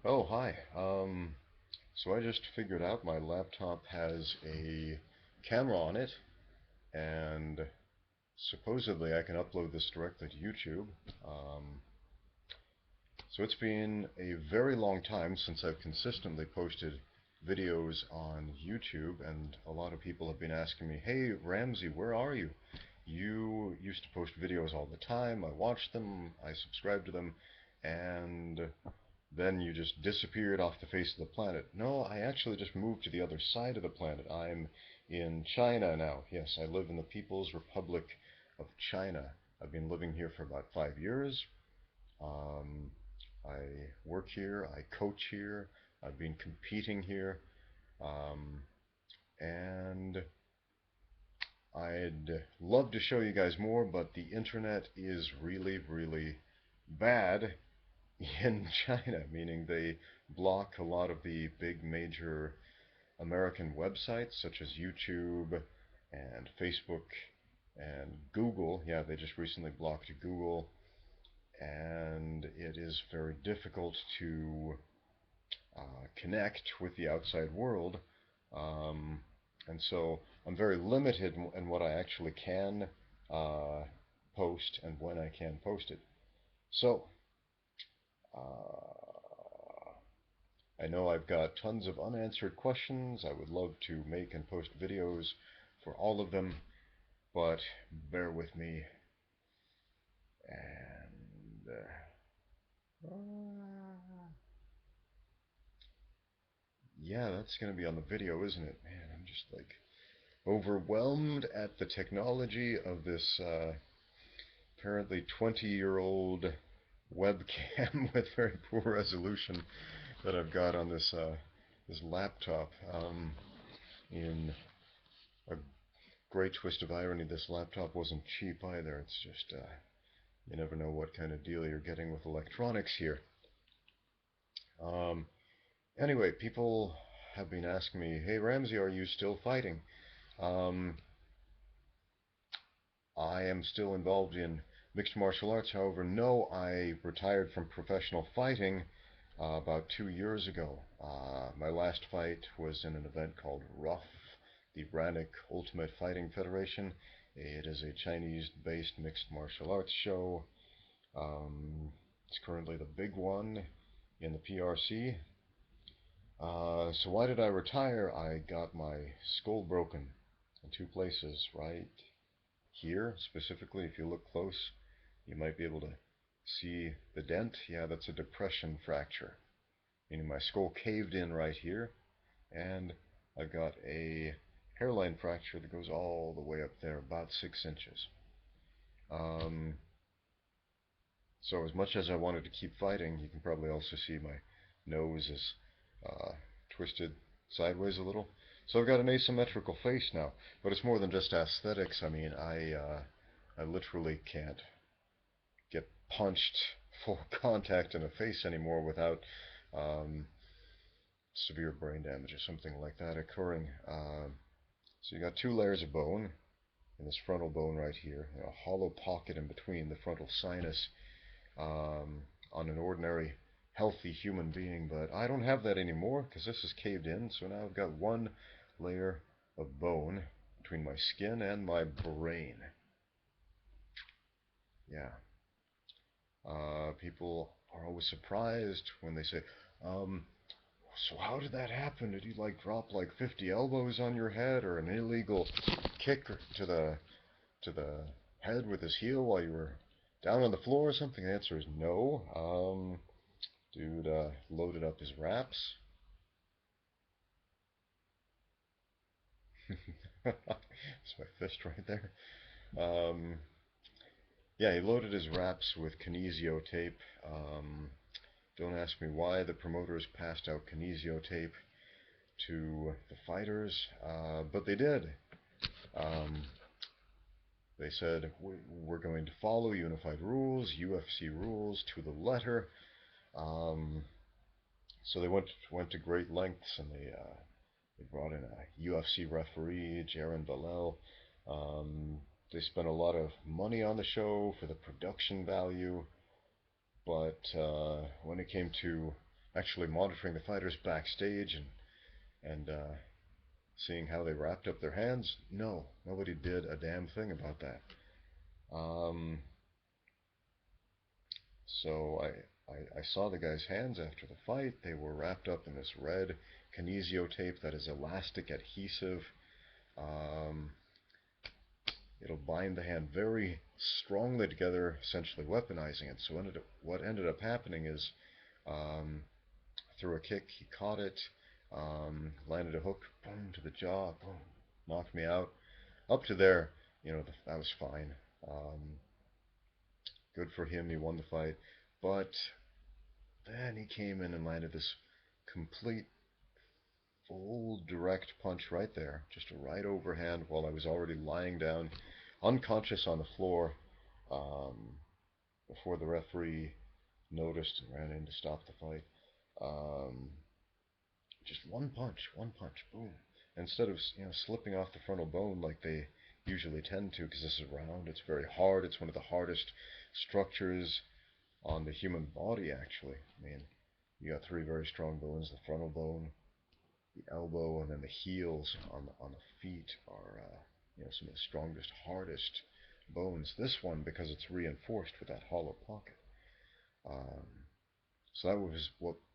Oh, hi. So I just figured out my laptop has a camera on it, and supposedly I can upload this directly to YouTube. Um, so it's been a very long time since I've consistently posted videos on YouTube, and a lot of people have been asking me, "Hey, Ramsey, where are you? You used to post videos all the time. I watched them, I subscribed to them, and then you just disappeared off the face of the planet." No, I actually just moved to the other side of the planet. I'm in China now. Yes, I live in the People's Republic of China. I've been living here for about 5 years. Um, I work here, I coach here, I've been competing here, um, and I'd love to show you guys more, but the internet is really, really bad in China, meaning they block a lot of the big major American websites such as YouTube and Facebook and Google. Yeah, they just recently blocked Google, and it is very difficult to connect with the outside world. Um, and so I'm very limited in what I actually can uh, post and when I can post it. So, I know I've got tons of unanswered questions. I would love to make and post videos for all of them, but bear with me. And yeah, that's going to be on the video, isn't it? Man, I'm just like overwhelmed at the technology of this apparently 20-year-old webcam with very poor resolution that I've got on this laptop. In a great twist of irony, this laptop wasn't cheap either. It's just you never know what kind of deal you're getting with electronics here. Um, anyway, people have been asking me, "Hey Ramsey, are you still fighting?" Um, I am still involved in mixed martial arts. However, no, I retired from professional fighting about 2 years ago. My last fight was in an event called RUF, the Brannick Ultimate Fighting Federation. It is a Chinese-based mixed martial arts show. It's currently the big one in the PRC. So why did I retire? I got my skull broken in two places, right here specifically. If you look close, you might be able to see the dent. Yeah, that's a depression fracture, meaning my skull caved in right here, and I've got a hairline fracture that goes all the way up there, about 6 inches. Um, so as much as I wanted to keep fighting, you can probably also see my nose is uh, twisted sideways a little. So I've got an asymmetrical face now, but it's more than just aesthetics. I mean, I literally can't get punched full contact in the face anymore without um, severe brain damage or something like that occurring. So you got two layers of bone in this frontal bone right here, a hollow pocket in between the frontal sinus on an ordinary healthy human being, but I don't have that anymore because this is caved in. So now I've got one layer of bone between my skin and my brain. Yeah. People are always surprised when they say, um, "So how did that happen? Did you like drop like 50 elbows on your head, or an illegal kick to the head with his heel while you were down on the floor or something?" The answer is no. Dude loaded up his wraps. That's my fist right there. Um, yeah, he loaded his wraps with kinesio tape. Don't ask me why the promoters passed out kinesio tape to the fighters, but they did. Um, they said, "We're going to follow unified rules, UFC rules to the letter." Um, so they went to great lengths, and they brought in a UFC referee, Jaron Bellel. They spent a lot of money on the show for the production value, but when it came to actually monitoring the fighters backstage and seeing how they wrapped up their hands? No, nobody did a damn thing about that. Um, so I saw the guy's hands after the fight. They were wrapped up in this red kinesio tape that is elastic adhesive. Um, it'll bind the hand very strongly together, essentially weaponizing it. So what ended up happening is, through a kick, he caught it, landed a hook, boom, to the jaw, boom, knocked me out. Up to there, that was fine. Um, Good for him, he won the fight. But then he came in and landed this complete, full, direct punch right there, just a right overhand while I was already lying down, unconscious on the floor, um, before the referee noticed and ran in to stop the fight. Um, just one punch, boom. Instead of slipping off the frontal bone like they usually tend to, because this is round, it's very hard. It's one of the hardest structures on the human body, actually. I mean, you got three very strong bones: the frontal bone, the elbow, and then the heels on the feet are some of the strongest, hardest bones. This one, because it's reinforced with that hollow pocket. Um, so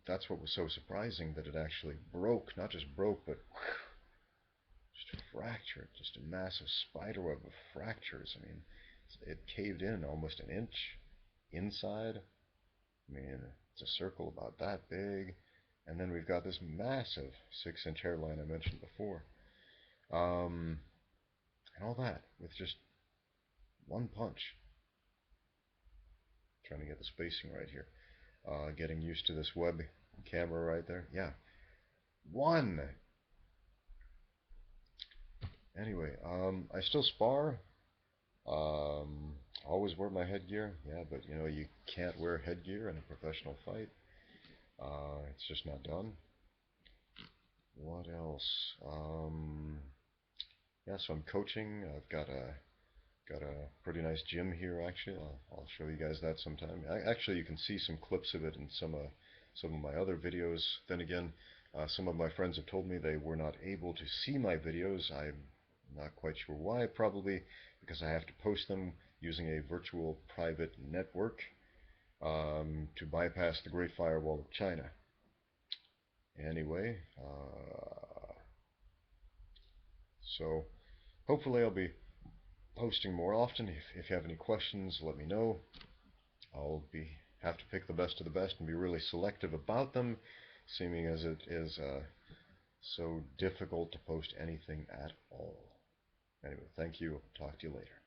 that's what was so surprising, that it actually broke, not just broke, but just fractured, just a massive spiderweb of fractures. I mean, it caved in almost an inch inside. I mean, it's a circle about that big, and then we've got this massive 6-inch hairline I mentioned before, and all that with just one punch. Trying to get the spacing right here. Getting used to this web camera right there. Yeah, one. Anyway, I still spar. Always wear my headgear. Yeah, but you can't wear headgear in a professional fight. It's just not done. What else? Yeah, so I'm coaching. I've got a pretty nice gym here, actually. I'll show you guys that sometime. Actually, you can see some clips of it in some of my other videos. Then again, some of my friends have told me they were not able to see my videos. I'm not quite sure why. Probably because I have to post them using a virtual private network, to bypass the Great Firewall of China. Anyway, so hopefully I'll be posting more often. If you have any questions, let me know. I'll have to pick the best of the best and be really selective about them, seeming as it is so difficult to post anything at all. Anyway, thank you. Talk to you later.